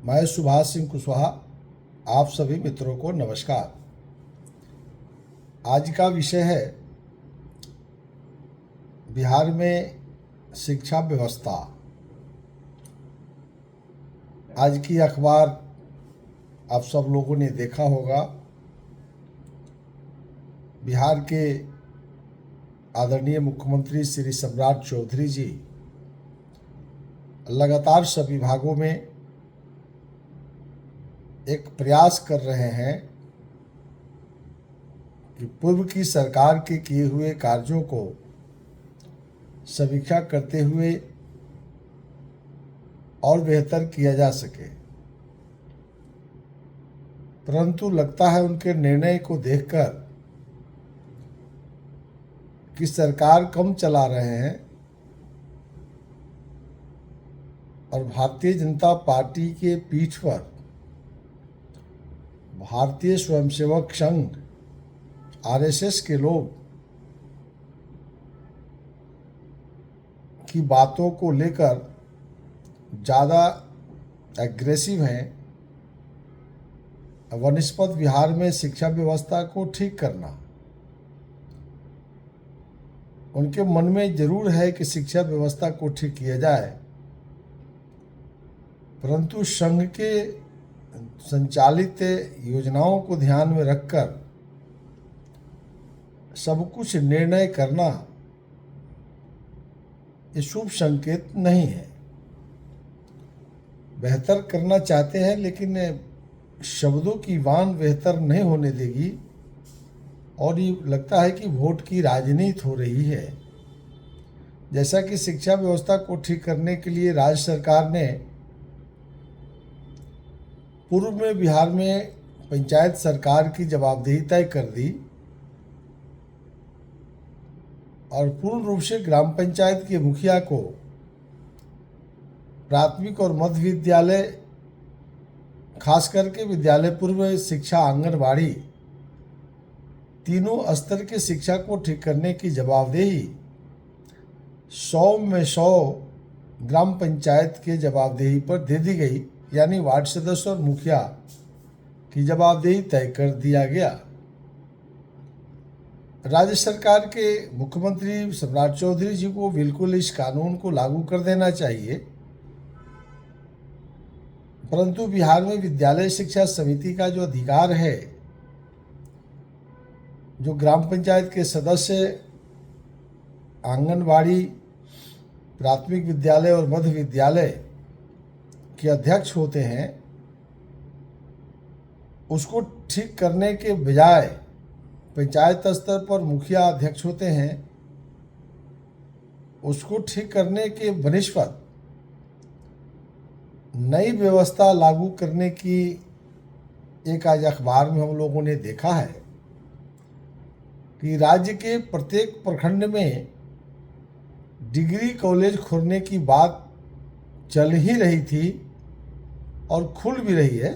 मैं सुभाष सिंह कुशवाहा, आप सभी मित्रों को नमस्कार। आज का विषय है बिहार में शिक्षा व्यवस्था। आज की अखबार आप सब लोगों ने देखा होगा। बिहार के आदरणीय मुख्यमंत्री श्री सम्राट चौधरी जी लगातार सभी विभागों में एक प्रयास कर रहे हैं कि पूर्व की सरकार के किए हुए कार्यों को समीक्षा करते हुए और बेहतर किया जा सके। परंतु लगता है उनके निर्णय को देखकर कि सरकार कम चला रहे हैं और भारतीय जनता पार्टी के पीठ पर भारतीय स्वयंसेवक संघ आरएसएस के लोग की बातों को लेकर ज़्यादा एग्रेसिव हैं। वनिस्पत बिहार में शिक्षा व्यवस्था को ठीक करना उनके मन में जरूर है कि शिक्षा व्यवस्था को ठीक किया जाए, परंतु संघ के संचालित योजनाओं को ध्यान में रखकर सब कुछ निर्णय करना ये शुभ संकेत नहीं है। बेहतर करना चाहते हैं लेकिन शब्दों की वान बेहतर नहीं होने देगी और ये लगता है कि वोट की राजनीति हो रही है। जैसा कि शिक्षा व्यवस्था को ठीक करने के लिए राज्य सरकार ने पूर्व में बिहार में पंचायत सरकार की जवाबदेही तय कर दी और पूर्ण रूप से ग्राम पंचायत के मुखिया को प्राथमिक और मध्य विद्यालय, खास करके विद्यालय पूर्व शिक्षा, आंगनबाड़ी तीनों स्तर के शिक्षा को ठीक करने की जवाबदेही 100 में 100 ग्राम पंचायत के जवाबदेही पर दे दी गई, यानी वार्ड सदस्य और मुखिया की जवाबदेही तय कर दिया गया। राज्य सरकार के मुख्यमंत्री सम्राट चौधरी जी को बिल्कुल इस कानून को लागू कर देना चाहिए, परंतु बिहार में विद्यालय शिक्षा समिति का जो अधिकार है, जो ग्राम पंचायत के सदस्य आंगनबाड़ी, प्राथमिक विद्यालय और मध्य विद्यालय के अध्यक्ष होते हैं, उसको ठीक करने के बजाय पंचायत स्तर पर मुखिया अध्यक्ष होते हैं, उसको ठीक करने के बनिस्पत नई व्यवस्था लागू करने की एक आज अखबार में हम लोगों ने देखा है कि राज्य के प्रत्येक प्रखंड में डिग्री कॉलेज खोलने की बात चल ही रही थी और खुल भी रही है।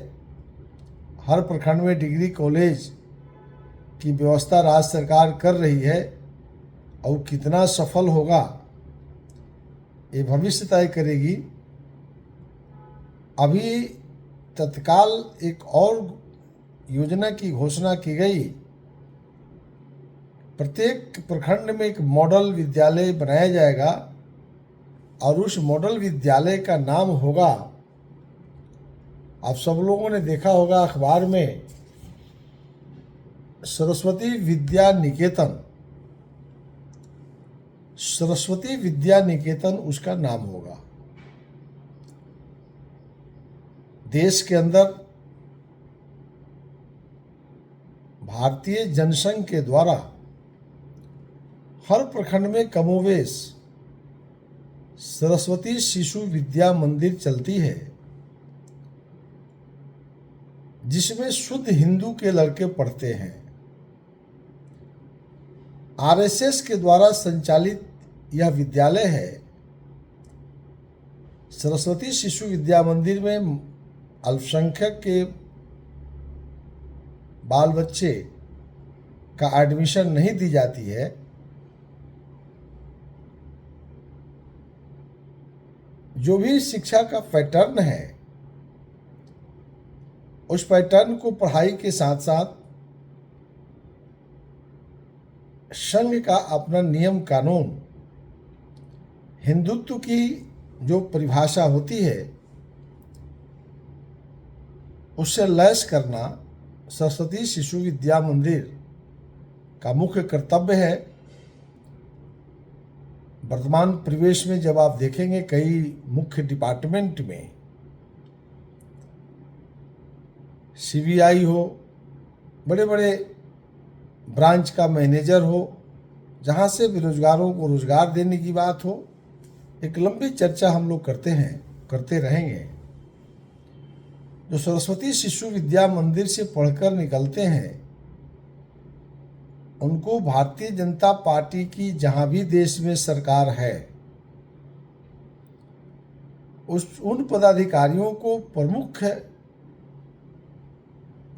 हर प्रखंड में डिग्री कॉलेज की व्यवस्था राज्य सरकार कर रही है और कितना सफल होगा ये भविष्य तय करेगी। अभी तत्काल एक और योजना की घोषणा की गई, प्रत्येक प्रखंड में एक मॉडल विद्यालय बनाया जाएगा और उस मॉडल विद्यालय का नाम होगा, आप सब लोगों ने देखा होगा अखबार में, सरस्वती विद्या निकेतन। सरस्वती विद्या निकेतन उसका नाम होगा। देश के अंदर भारतीय जनसंघ के द्वारा हर प्रखंड में कमोवेश सरस्वती शिशु विद्या मंदिर चलती है, जिसमें शुद्ध हिंदू के लड़के पढ़ते हैं। आरएसएस के द्वारा संचालित यह विद्यालय है। सरस्वती शिशु विद्या मंदिर में अल्पसंख्यक के बाल बच्चे का एडमिशन नहीं दी जाती है। जो भी शिक्षा का पैटर्न है उस पैटर्न को पढ़ाई के साथ साथ संघ का अपना नियम कानून, हिंदुत्व की जो परिभाषा होती है उससे लैस करना सरस्वती शिशु विद्या मंदिर का मुख्य कर्तव्य है। वर्तमान परिवेश में जब आप देखेंगे कई मुख्य डिपार्टमेंट में सीबीआई हो, बड़े बड़े ब्रांच का मैनेजर हो, जहाँ से बेरोजगारों को रोजगार देने की बात हो, एक लंबी चर्चा हम लोग करते रहेंगे। जो सरस्वती शिशु विद्या मंदिर से पढ़कर निकलते हैं उनको भारतीय जनता पार्टी की जहाँ भी देश में सरकार है उन पदाधिकारियों को प्रमुख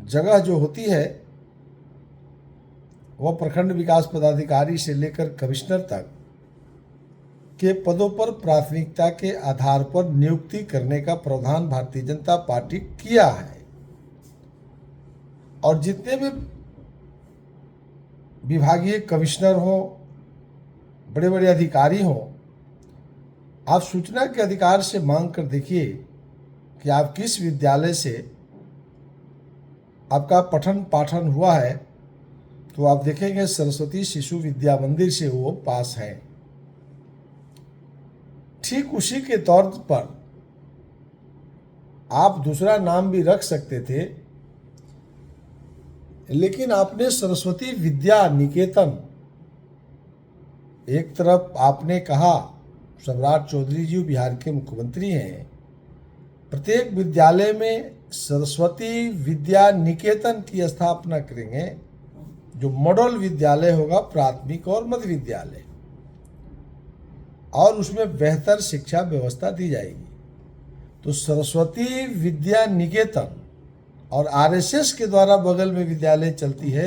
जगह जो होती है वह प्रखंड विकास पदाधिकारी से लेकर कमिश्नर तक के पदों पर प्राथमिकता के आधार पर नियुक्ति करने का प्रावधान भारतीय जनता पार्टी किया है। और जितने भी विभागीय कमिश्नर हो, बड़े बड़े अधिकारी हो, आप सूचना के अधिकार से मांग कर देखिए कि आप किस विद्यालय से आपका पठन पाठन हुआ है, तो आप देखेंगे सरस्वती शिशु विद्या मंदिर से वो पास है। ठीक उसी के तौर पर आप दूसरा नाम भी रख सकते थे, लेकिन आपने सरस्वती विद्या निकेतन, एक तरफ आपने कहा सम्राट चौधरी जी बिहार के मुख्यमंत्री हैं, प्रत्येक विद्यालय में सरस्वती विद्या निकेतन की स्थापना करेंगे, जो मॉडल विद्यालय होगा प्राथमिक और मध्य विद्यालय, और उसमें बेहतर शिक्षा व्यवस्था दी जाएगी। तो सरस्वती विद्या निकेतन और आरएसएस के द्वारा बगल में विद्यालय चलती है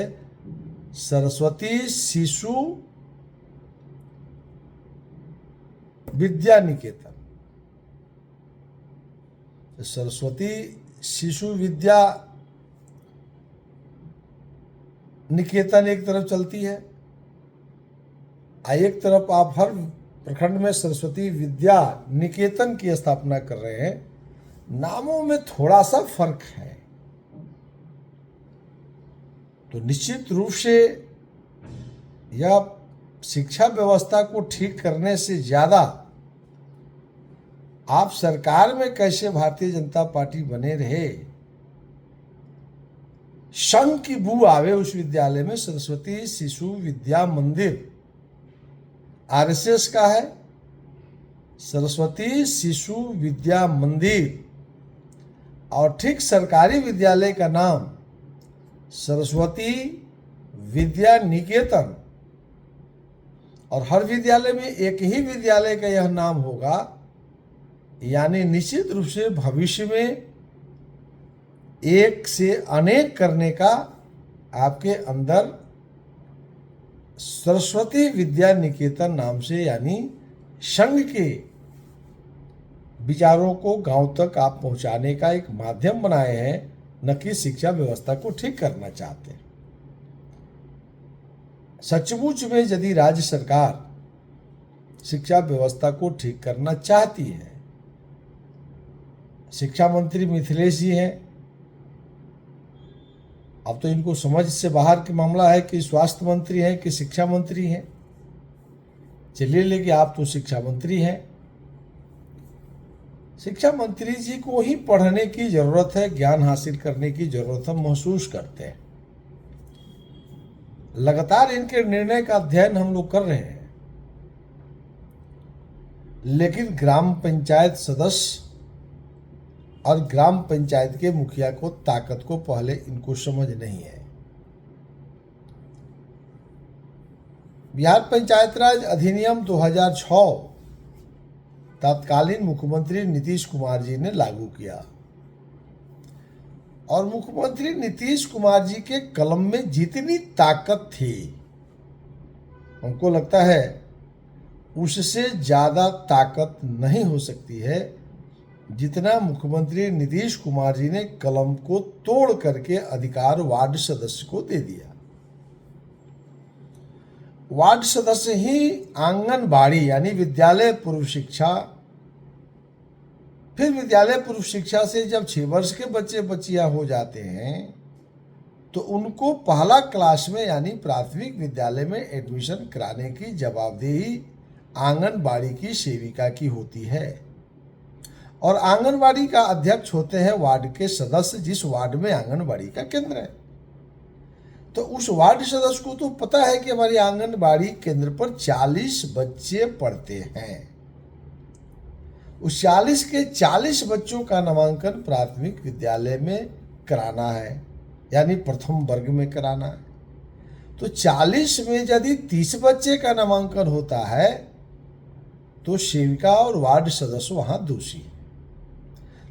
सरस्वती शिशु विद्या निकेतन। सरस्वती शिशु विद्या निकेतन एक तरफ चलती है, एक तरफ आप हर प्रखंड में सरस्वती विद्या निकेतन की स्थापना कर रहे हैं। नामों में थोड़ा सा फर्क है, तो निश्चित रूप से यह शिक्षा व्यवस्था को ठीक करने से ज्यादा आप सरकार में कैसे भारतीय जनता पार्टी बने रहे, संघ की बू आवे उस विद्यालय में। सरस्वती शिशु विद्या मंदिर आरएसएस का है, सरस्वती शिशु विद्या मंदिर, और ठीक सरकारी विद्यालय का नाम सरस्वती विद्या निकेतन, और हर विद्यालय में एक ही विद्यालय का यह नाम होगा। यानी निश्चित रूप से भविष्य में एक से अनेक करने का आपके अंदर सरस्वती विद्या निकेतन नाम से, यानी संघ के विचारों को गांव तक आप पहुंचाने का एक माध्यम बनाए हैं, न कि शिक्षा व्यवस्था को ठीक करना चाहते हैं। सचमुच में यदि राज्य सरकार शिक्षा व्यवस्था को ठीक करना चाहती है, शिक्षा मंत्री मिथिलेश जी हैं, अब तो इनको समझ से बाहर के मामला है कि स्वास्थ्य मंत्री हैं कि शिक्षा मंत्री हैं। चलिए, लेकिन आप तो शिक्षा मंत्री हैं। शिक्षा मंत्री जी को ही पढ़ने की जरूरत है, ज्ञान हासिल करने की जरूरत हम महसूस करते हैं। लगातार इनके निर्णय का अध्ययन हम लोग कर रहे हैं, लेकिन ग्राम पंचायत सदस्य और ग्राम पंचायत के मुखिया को ताकत को पहले इनको समझ नहीं है। बिहार पंचायत राज अधिनियम 2006 तत्कालीन मुख्यमंत्री नीतीश कुमार जी ने लागू किया, और मुख्यमंत्री नीतीश कुमार जी के कलम में जितनी ताकत थी, हमको लगता है उससे ज्यादा ताकत नहीं हो सकती है जितना मुख्यमंत्री नीतीश कुमार जी ने कलम को तोड़ करके अधिकार वार्ड सदस्य को दे दिया। वार्ड सदस्य ही आंगनबाड़ी यानी विद्यालय पूर्व शिक्षा, फिर विद्यालय पूर्व शिक्षा से जब 6 वर्ष के बच्चे बच्चियां हो जाते हैं तो उनको पहला क्लास में यानी प्राथमिक विद्यालय में एडमिशन कराने की जवाबदेही आंगनबाड़ी की सेविका की होती है। और आंगनबाड़ी का अध्यक्ष होते हैं वार्ड के सदस्य, जिस वार्ड में आंगनबाड़ी का केंद्र है। तो उस वार्ड सदस्य को तो पता है कि हमारी आंगनबाड़ी केंद्र पर 40 बच्चे पढ़ते हैं। उस 40 के 40 बच्चों का नामांकन प्राथमिक विद्यालय में कराना है, यानी प्रथम वर्ग में कराना है। तो 40 में यदि 30 बच्चे का नामांकन होता है तो सेविका और वार्ड सदस्य वहां दोषी है।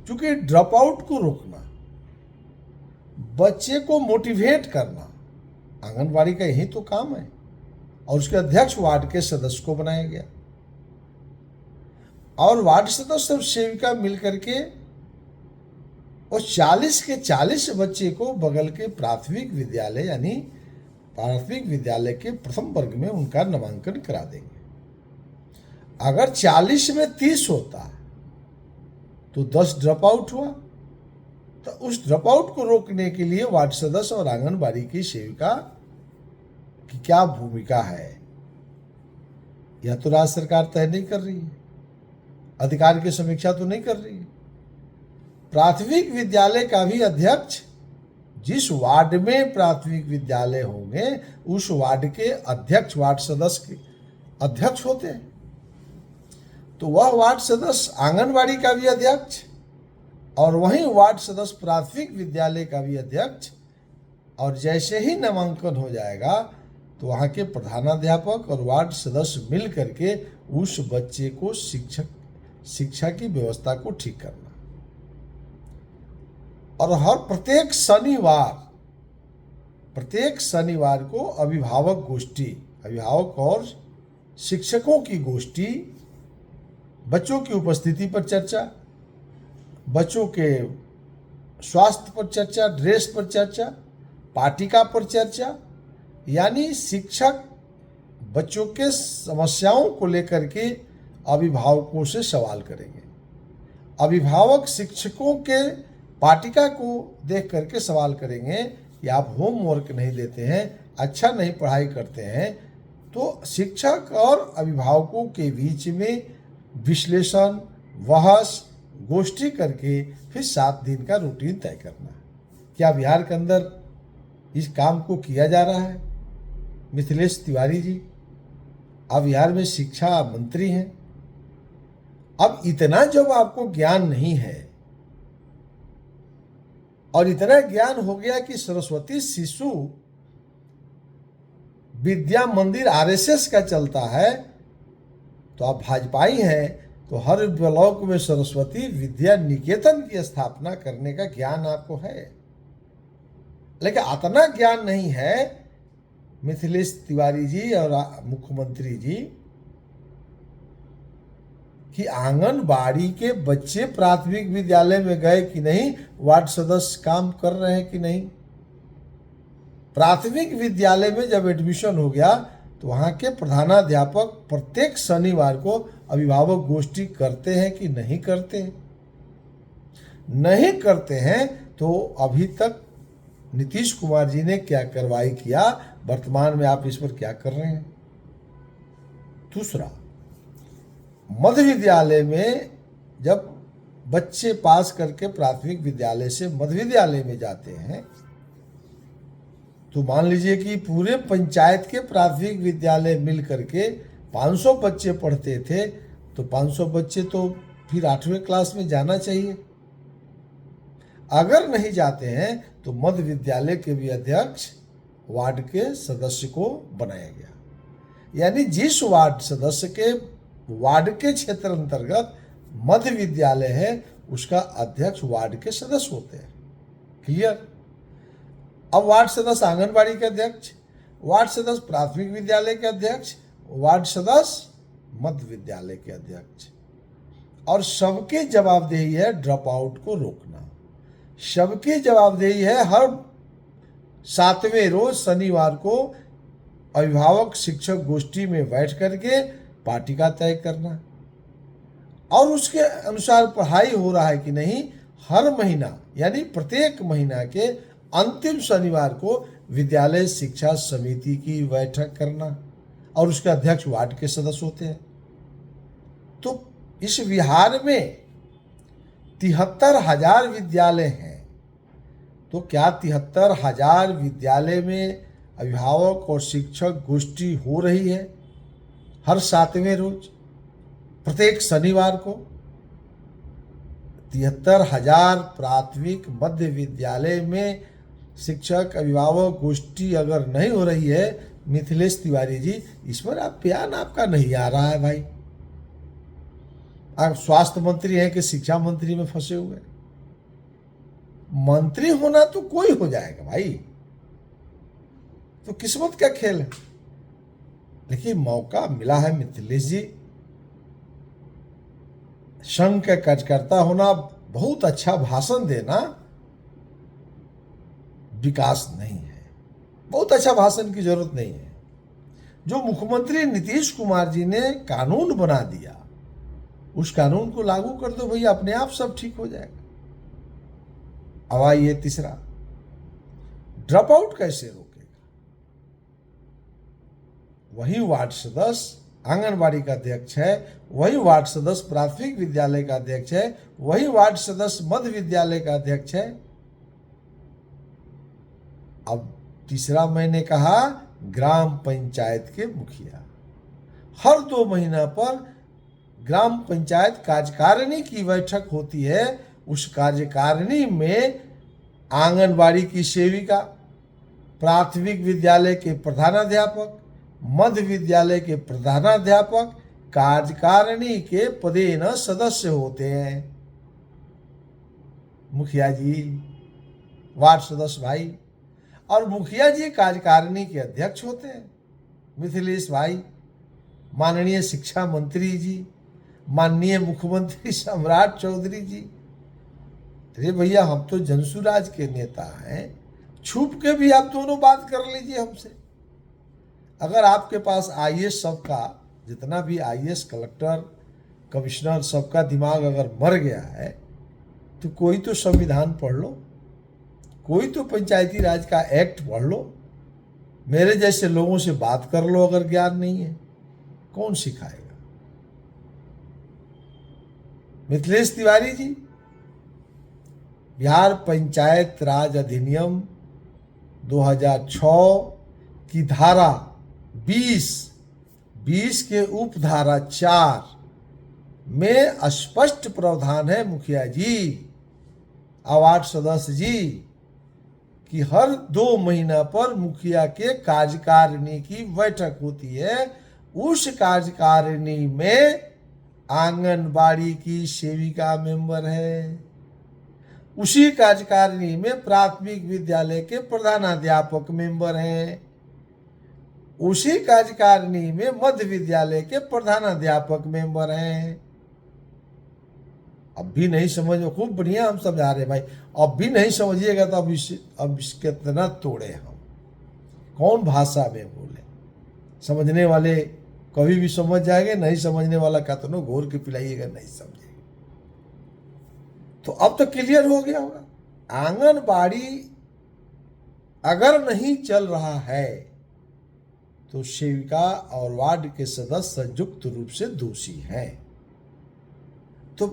क्योंकि ड्रॉप आउट को रोकना, बच्चे को मोटिवेट करना आंगनबाड़ी का यही तो काम है। और उसके अध्यक्ष वार्ड के सदस्य को बनाया गया और वार्ड सदस्य और सेविका मिलकर के उस 40 के 40 बच्चे को बगल के प्राथमिक विद्यालय यानी प्राथमिक विद्यालय के प्रथम वर्ग में उनका नामांकन करा देंगे। अगर 40 में 30 होता तो 10 ड्रॉप आउट हुआ। तो उस ड्रॉप आउट को रोकने के लिए वार्ड सदस्य और आंगनबाड़ी की सेविका की क्या भूमिका है, यह तो राज्य सरकार तय नहीं कर रही है, अधिकार की समीक्षा तो नहीं कर रही है। प्राथमिक विद्यालय का भी अध्यक्ष, जिस वार्ड में प्राथमिक विद्यालय होंगे उस वार्ड के अध्यक्ष वार्ड सदस्य के अध्यक्ष होते हैं। तो वह वार्ड सदस्य आंगनबाड़ी का भी अध्यक्ष और वहीं वार्ड सदस्य प्राथमिक विद्यालय का भी अध्यक्ष। और जैसे ही नामांकन हो जाएगा तो वहाँ के प्रधानाध्यापक और वार्ड सदस्य मिल करके उस बच्चे को शिक्षा की व्यवस्था को ठीक करना। और हर प्रत्येक शनिवार को अभिभावक गोष्ठी, अभिभावक और शिक्षकों की गोष्ठी, बच्चों की उपस्थिति पर चर्चा, बच्चों के स्वास्थ्य पर चर्चा, ड्रेस पर चर्चा, पाटिका पर चर्चा, यानी शिक्षक बच्चों के समस्याओं को लेकर के अभिभावकों से सवाल करेंगे, अभिभावक शिक्षकों के पाटिका को देख करके सवाल करेंगे कि आप होमवर्क नहीं देते हैं, अच्छा नहीं पढ़ाई करते हैं। तो शिक्षक और अभिभावकों के बीच में विश्लेषण, बहस, गोष्ठी करके फिर 7 दिन का रूटीन तय करना। क्या बिहार के अंदर इस काम को किया जा रहा है? मिथिलेश तिवारी जी अब बिहार में शिक्षा मंत्री हैं। अब इतना जब आपको ज्ञान नहीं है और इतना ज्ञान हो गया कि सरस्वती शिशु विद्या मंदिर आरएसएस का चलता है, तो आप भाजपाई हैं तो हर ब्लॉक में सरस्वती विद्या निकेतन की स्थापना करने का ज्ञान आपको है। लेकिन इतना ज्ञान नहीं है मिथिलेश तिवारी जी और मुख्यमंत्री जी कि आंगनबाड़ी के बच्चे प्राथमिक विद्यालय में गए कि नहीं, वार्ड सदस्य काम कर रहे हैं कि नहीं। प्राथमिक विद्यालय में जब एडमिशन हो गया तो वहाँ के प्रधानाध्यापक प्रत्येक शनिवार को अभिभावक गोष्ठी करते हैं कि नहीं करते हैं? नहीं करते हैं तो अभी तक नीतीश कुमार जी ने क्या कार्रवाई किया, वर्तमान में आप इस पर क्या कर रहे हैं? दूसरा, मध्य विद्यालय में जब बच्चे पास करके प्राथमिक विद्यालय से मध्य विद्यालय में जाते हैं तो मान लीजिए कि पूरे पंचायत के प्राथमिक विद्यालय मिल करके 500 बच्चे पढ़ते थे, तो 500 बच्चे तो फिर 8वें क्लास में जाना चाहिए। अगर नहीं जाते हैं तो मध्य विद्यालय के भी अध्यक्ष वार्ड के सदस्य को बनाया गया, यानी जिस वार्ड सदस्य के वार्ड के क्षेत्र अंतर्गत मध्य विद्यालय है उसका अध्यक्ष वार्ड के सदस्य होते हैं। क्लियर? अब वार्ड सदस्य आंगनबाड़ी के अध्यक्ष, वार्ड सदस्य प्राथमिक विद्यालय के अध्यक्ष, वार्ड सदस्य मध्य विद्यालय के अध्यक्ष। और सबकी जवाबदेही है ड्रॉप आउट को रोकना। सबकी जवाबदेही है हर 7वें रोज शनिवार को अभिभावक शिक्षक गोष्ठी में बैठ करके पाठ्यक्रम तय करना और उसके अनुसार पढ़ाई हो रहा है कि नहीं, हर महीना यानी प्रत्येक महीना के अंतिम शनिवार को विद्यालय शिक्षा समिति की बैठक करना और उसके अध्यक्ष वार्ड के सदस्य होते हैं। तो इस बिहार में 73,000 विद्यालय हैं। तो क्या 73,000 विद्यालय में अभिभावक और शिक्षक गोष्ठी हो रही है हर 7वें रोज प्रत्येक शनिवार को? 73,000 प्राथमिक मध्य विद्यालय में शिक्षक अभिभावक गोष्ठी अगर नहीं हो रही है, मिथिलेश तिवारी जी, इस पर आप बयान आपका नहीं आ रहा है भाई। आप स्वास्थ्य मंत्री हैं कि शिक्षा मंत्री में फंसे हुए? मंत्री होना तो कोई हो जाएगा भाई, तो किस्मत का खेल है। लेकिन मौका मिला है मिथिलेश जी, संघ का कार्यकर्ता होना, बहुत अच्छा भाषण देना विकास नहीं है। बहुत अच्छा भाषण की जरूरत नहीं है। जो मुख्यमंत्री नीतीश कुमार जी ने कानून बना दिया, उस कानून को लागू कर दो भैया, अपने आप सब ठीक हो जाएगा। अब आइए तीसरा, ड्रॉप आउट कैसे रोकेगा? वही वार्ड सदस्य आंगनबाड़ी का अध्यक्ष है, वही वार्ड सदस्य प्राथमिक विद्यालय का अध्यक्ष है, वही वार्ड सदस्य मध्य विद्यालय का अध्यक्ष है। अब तीसरा मैंने कहा, ग्राम पंचायत के मुखिया। हर 2 महीना पर ग्राम पंचायत कार्यकारिणी की बैठक होती है। उस कार्यकारिणी में आंगनबाड़ी की सेविका, प्राथमिक विद्यालय के प्रधानाध्यापक, मध्य विद्यालय के प्रधानाध्यापक कार्यकारिणी के पदेन सदस्य होते हैं। मुखिया जी, वार्ड सदस्य भाई, और मुखिया जी कार्यकारिणी के अध्यक्ष होते हैं। मिथिलेश भाई, माननीय शिक्षा मंत्री जी, माननीय मुख्यमंत्री सम्राट चौधरी जी, अरे भैया हम तो जनसुराज के नेता हैं, छुप के भी आप दोनों बात कर लीजिए हमसे। अगर आपके पास आईएएस सबका, जितना भी आईएएस कलेक्टर कमिश्नर सबका दिमाग अगर मर गया है, तो कोई तो संविधान पढ़ लो, कोई तो पंचायती राज का एक्ट पढ़ लो, मेरे जैसे लोगों से बात कर लो। अगर ज्ञान नहीं है, कौन सिखाएगा? मिथिलेश तिवारी जी, बिहार पंचायत राज अधिनियम 2006 की धारा 20 के उपधारा 4 में स्पष्ट प्रावधान है मुखिया जी, वार्ड सदस्य जी, कि हर 2 महीना पर मुखिया के कार्यकारिणी की बैठक होती है। उस कार्यकारिणी में आंगनबाड़ी की सेविका मेंबर है, उसी कार्यकारिणी में प्राथमिक विद्यालय के प्रधानाध्यापक मेंबर हैं, उसी कार्यकारिणी में मध्य विद्यालय के प्रधानाध्यापक मेंबर हैं। अब भी नहीं समझ, खूब बढ़िया हम समझा रहे भाई, अब भी नहीं समझिएगा तो अब कितना तोड़े हम, कौन भाषा में बोले। समझने वाले कभी भी समझ जाएंगे, नहीं समझने वाला कतनो घोर के पिलाइएगा नहीं समझेगा। तो अब तो क्लियर हो गया होगा। आंगनबाड़ी अगर नहीं चल रहा है तो सेविका और वार्ड के सदस्य संयुक्त रूप से दोषी हैं। तो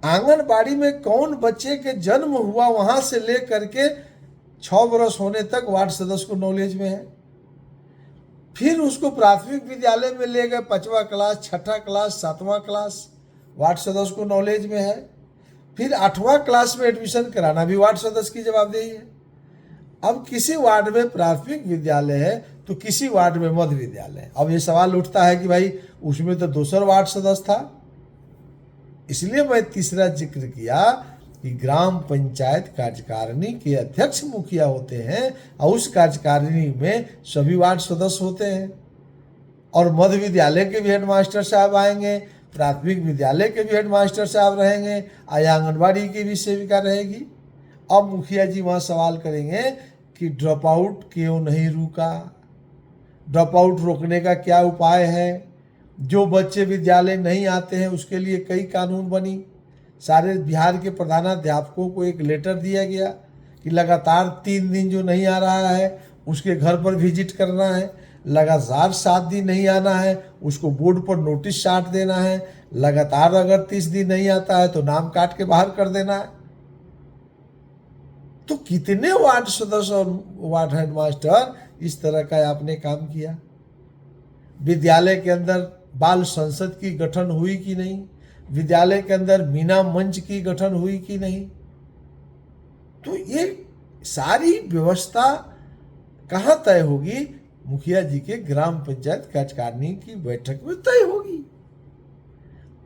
आंगनबाड़ी में कौन बच्चे के जन्म हुआ वहां से लेकर के 6 वर्ष होने तक वार्ड सदस्य को नॉलेज में है। फिर उसको प्राथमिक विद्यालय में ले गए 5वां क्लास, 6ठा क्लास, 7वां क्लास, वार्ड सदस्य को नॉलेज में है। फिर 8वां क्लास में एडमिशन कराना भी वार्ड सदस्य की जवाबदेही है। अब किसी वार्ड में प्राथमिक विद्यालय है तो किसी वार्ड में मध्य विद्यालय है। अब ये सवाल उठता है कि भाई उसमें तो दूसरा वार्ड सदस्य था। इसलिए मैं तीसरा जिक्र किया कि ग्राम पंचायत कार्यकारिणी के अध्यक्ष मुखिया होते हैं और उस कार्यकारिणी में सभी वार्ड सदस्य होते हैं और मध्य विद्यालय के भी हेडमास्टर साहब आएंगे, प्राथमिक विद्यालय के भी हेडमास्टर साहब रहेंगे, या आंगनबाड़ी की भी सेविका रहेगी। अब मुखिया जी वहाँ सवाल करेंगे कि ड्रॉप आउट क्यों नहीं रुका, ड्रॉप आउट रोकने का क्या उपाय है। जो बच्चे विद्यालय नहीं आते हैं उसके लिए कई कानून बनी। सारे बिहार के प्रधानाध्यापकों को एक लेटर दिया गया कि लगातार 3 दिन जो नहीं आ रहा है उसके घर पर विजिट करना है, लगातार 7 दिन नहीं आना है उसको बोर्ड पर नोटिस साट देना है, लगातार अगर 30 दिन नहीं आता है तो नाम काट के बाहर कर देना है। तो कितने वार्ड सदस्य और वार्ड हेडमास्टर इस तरह का आपने काम किया। विद्यालय के अंदर बाल संसद की गठन हुई कि नहीं, विद्यालय के अंदर मीना मंच की गठन हुई कि नहीं। तो ये सारी व्यवस्था कहाँ तय होगी, मुखिया जी के ग्राम पंचायत कार्यकारिणी की बैठक में तय होगी।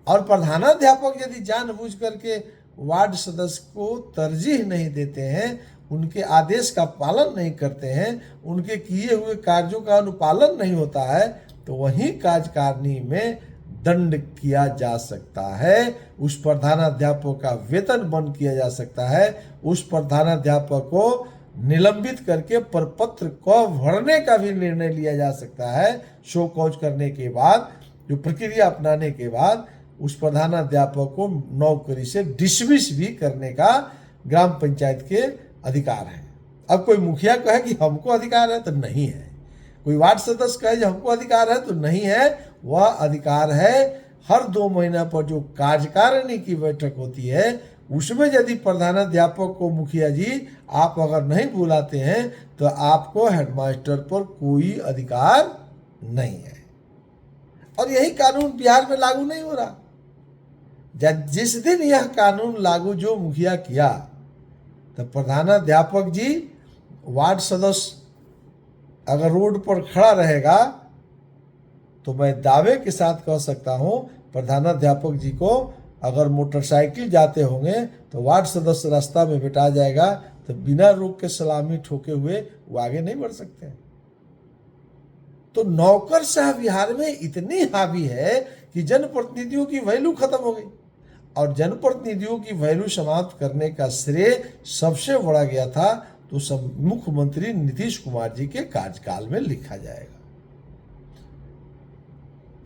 और प्रधानाध्यापक यदि जानबूझ करके वार्ड सदस्य को तरजीह नहीं देते हैं, उनके आदेश का पालन नहीं करते हैं, उनके किए हुए कार्यों का अनुपालन नहीं होता है, तो वहीं कार्यकारिणी में दंड किया जा सकता है, उस प्रधानाध्यापक का वेतन बंद किया जा सकता है, उस प्रधानाध्यापक को निलंबित करके प्रपत्र को भरने का भी निर्णय लिया जा सकता है। शो कॉज करने के बाद, जो प्रक्रिया अपनाने के बाद उस प्रधानाध्यापक को नौकरी से डिसमिस भी करने का ग्राम पंचायत के अधिकार है। अब कोई मुखिया कहे कि हमको अधिकार है, तो नहीं है। कोई वार्ड सदस्य कहे कि हमको अधिकार है, तो नहीं है। वह अधिकार है हर 2 महीना पर जो कार्यकारिणी की बैठक होती है उसमें यदि प्रधानाध्यापक को मुखिया जी आप अगर नहीं बुलाते हैं तो आपको हेडमास्टर पर कोई अधिकार नहीं है। और यही कानून बिहार में लागू नहीं हो रहा। जिस दिन यह कानून लागू जो मुखिया किया, तो प्रधानाध्यापक जी वार्ड सदस्य अगर रोड पर खड़ा रहेगा तो मैं दावे के साथ कह सकता हूं, प्रधानाध्यापक जी को अगर मोटरसाइकिल जाते होंगे तो वार्ड सदस्य रास्ता में बिठा जाएगा, तो बिना रोक के सलामी ठोके हुए वो आगे नहीं बढ़ सकते। तो नौकरशाह बिहार में इतनी हावी है कि जनप्रतिनिधियों की वैल्यू खत्म हो गई। और जनप्रतिनिधियों की वैल्यू समाप्त करने का श्रेय सबसे बड़ा गया था तो सब मुख्यमंत्री नीतीश कुमार जी के कार्यकाल में लिखा जाएगा।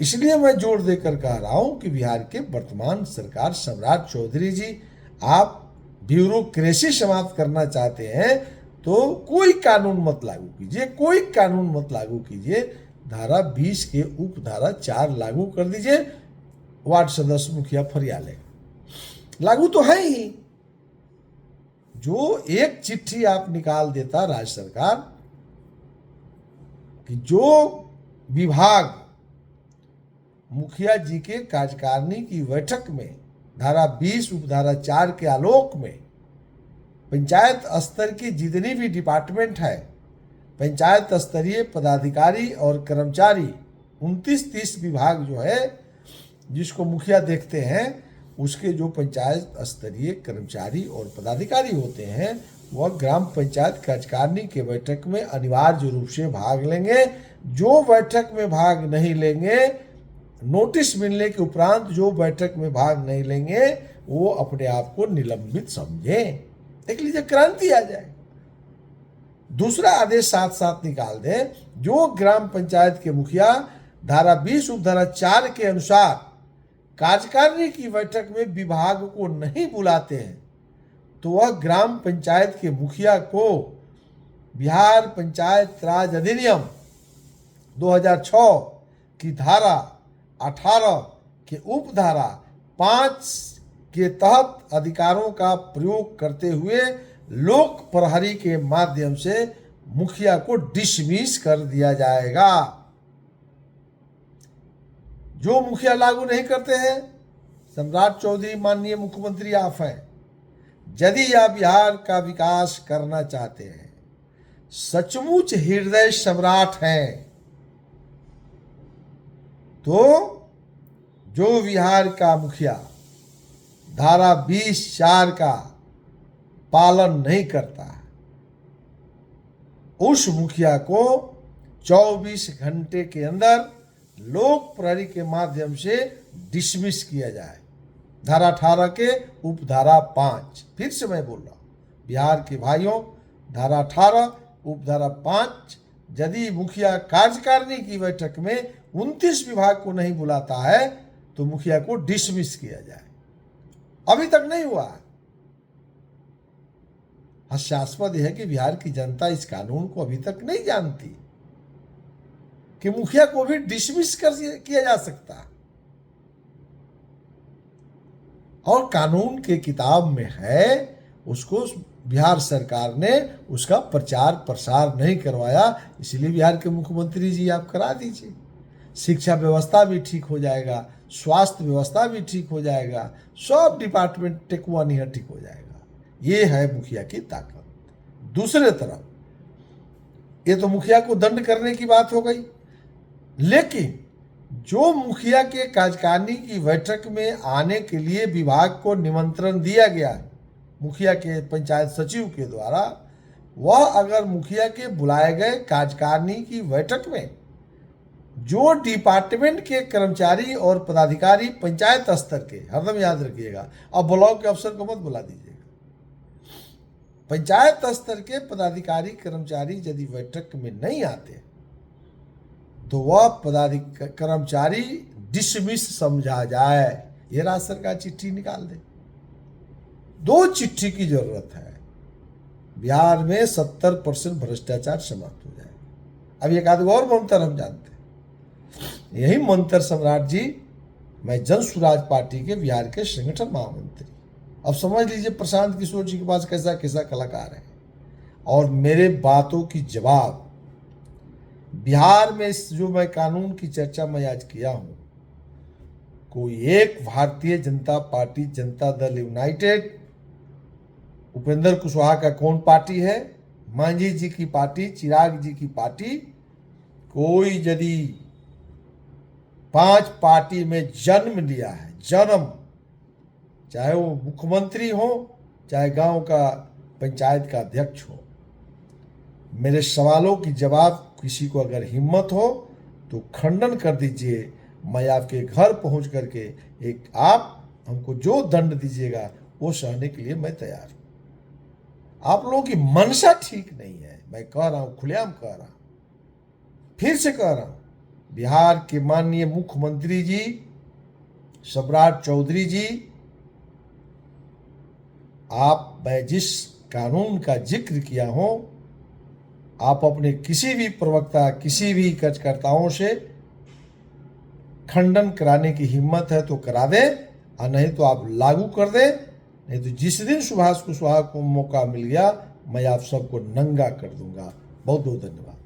इसलिए मैं जोर देकर कह रहा हूं कि बिहार के वर्तमान सरकार, सम्राट चौधरी जी, आप ब्यूरोक्रेसी समाप्त करना चाहते हैं तो कोई कानून मत लागू कीजिए, कोई कानून मत लागू कीजिए। धारा 20 के उप धारा 4 लागू कर दीजिए, वार्ड सदस्य मुखिया फरिया लेगा। लागू तो है ही। जो एक चिट्ठी आप निकाल देता राज्य सरकार कि जो विभाग मुखिया जी के कार्यकारिणी की बैठक में धारा 20 उपधारा 4 के आलोक में पंचायत स्तर की जितनी भी डिपार्टमेंट है, पंचायत स्तरीय पदाधिकारी और कर्मचारी 29-30 विभाग जो है जिसको मुखिया देखते हैं, उसके जो पंचायत स्तरीय कर्मचारी और पदाधिकारी होते हैं वह ग्राम पंचायत कार्यकारिणी के बैठक में अनिवार्य रूप से भाग लेंगे। जो बैठक में भाग नहीं लेंगे, नोटिस मिलने के उपरांत जो बैठक में भाग नहीं लेंगे, वो अपने आप को निलंबित समझे। देख लीजिए, क्रांति आ जाए। दूसरा आदेश साथ साथ निकाल दे, जो ग्राम पंचायत के मुखिया धारा 20 उपधारा 4 के अनुसार कार्यकारिणी की बैठक में विभाग को नहीं बुलाते हैं तो वह ग्राम पंचायत के मुखिया को बिहार पंचायत राज अधिनियम 2006 की धारा 18 के उपधारा 5 के तहत अधिकारों का प्रयोग करते हुए लोक प्रहरी के माध्यम से मुखिया को डिसमिस कर दिया जाएगा। जो मुखिया लागू नहीं करते हैं, सम्राट चौधरी माननीय मुख्यमंत्री आप हैं, यदि आप बिहार का विकास करना चाहते हैं, सचमुच हृदय सम्राट हैं, तो जो बिहार का मुखिया धारा 20(4) का पालन नहीं करता, उस मुखिया को 24 घंटे के अंदर लोक प्रहरी के माध्यम से डिसमिस किया जाए। धारा 18 के उपधारा 5, फिर से मैं बोल रहा हूं बिहार के भाइयों, धारा 18 उपधारा 5, यदि मुखिया कार्यकारिणी की बैठक में 29 विभाग को नहीं बुलाता है तो मुखिया को डिसमिस किया जाए। अभी तक नहीं हुआ। हास्यास्पद है कि बिहार की जनता इस कानून को अभी तक नहीं जानती कि मुखिया को भी डिसमिस किया जा सकता। और कानून के किताब में है, उसको बिहार सरकार ने उसका प्रचार प्रसार नहीं करवाया, इसलिए बिहार के मुख्यमंत्री जी आप करा दीजिए। शिक्षा व्यवस्था भी ठीक हो जाएगा, स्वास्थ्य व्यवस्था भी ठीक हो जाएगा, सब डिपार्टमेंट टेकुआ निहर ठीक हो जाएगा। ये है मुखिया की ताकत। दूसरे तरफ ये तो मुखिया को दंड करने की बात हो गई, लेकिन जो मुखिया के कार्यकारिणी की बैठक में आने के लिए विभाग को निमंत्रण दिया गया मुखिया के पंचायत सचिव के द्वारा, वह अगर मुखिया के बुलाए गए कार्यकारिणी की बैठक में जो डिपार्टमेंट के कर्मचारी और पदाधिकारी पंचायत स्तर के, हरदम याद रखिएगा, अब ब्लॉक के अफसर को मत बुला दीजिएगा, पंचायत स्तर के पदाधिकारी कर्मचारी यदि बैठक में नहीं आते तो वह कर्मचारी डिसमिस समझा जाए। ये राज्य सरकार चिट्ठी निकाल दे। 2 चिट्ठी की जरूरत है। बिहार में 70% भ्रष्टाचार समाप्त हो जाएगा। अब एक आध और मंत्र हम जानते हैं। यही मंत्र सम्राट जी, मैं जन स्वराज पार्टी के बिहार के संगठन महामंत्री। अब समझ लीजिए प्रशांत किशोर जी के पास कैसा कैसा कलाकार है। और मेरे बातों की जवाब बिहार में जो मैं कानून की चर्चा मैं आज किया हूं, कोई एक भारतीय जनता पार्टी, जनता दल यूनाइटेड, उपेंद्र कुशवाहा का कौन पार्टी है, मांझी जी की पार्टी, चिराग जी की पार्टी, कोई यदि 5 पार्टी में जन्म लिया है, जन्म, चाहे वो मुख्यमंत्री हो, चाहे गांव का पंचायत का अध्यक्ष हो, मेरे सवालों की जवाब किसी को अगर हिम्मत हो तो खंडन कर दीजिए। मैं आपके घर पहुंच करके आप हमको जो दंड दीजिएगा वो सहने के लिए मैं तैयार हूं। आप लोगों की मनसा ठीक नहीं है, मैं कह रहा हूं, खुलेआम कह रहा हूं, फिर से कह रहा हूं। बिहार के माननीय मुख्यमंत्री जी सम्राट चौधरी जी, मैं जिस कानून का जिक्र किया हूं, आप अपने किसी भी प्रवक्ता, किसी भी कार्यकर्ताओं से खंडन कराने की हिम्मत है तो करा दें, और नहीं तो आप लागू कर दें। नहीं तो जिस दिन सुभाष कुशवाहा को मौका मिल गया, मैं आप सबको नंगा कर दूंगा। बहुत बहुत धन्यवाद।